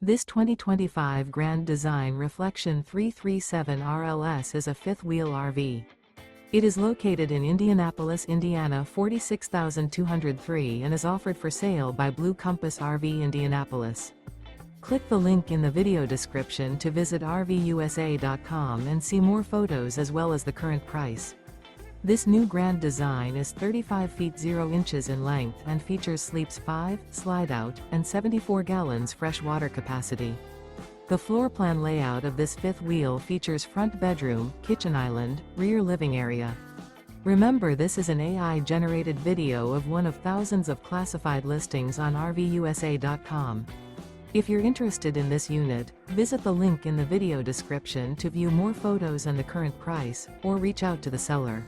This 2025 Grand Design Reflection 337 RLS is a fifth-wheel RV. It is located in Indianapolis, Indiana 46203 and is offered for sale by Blue Compass RV Indianapolis. Click the link in the video description to visit RVUSA.com and see more photos as well as the current price. This new Grand Design is 35 feet 0 inches in length and features sleeps 5, slide-out, and 74 gallons fresh water capacity. The floor plan layout of this fifth wheel features front bedroom, kitchen island, rear living area. Remember, this is an AI-generated video of one of thousands of classified listings on RVUSA.com. If you're interested in this unit, visit the link in the video description to view more photos and the current price, or reach out to the seller.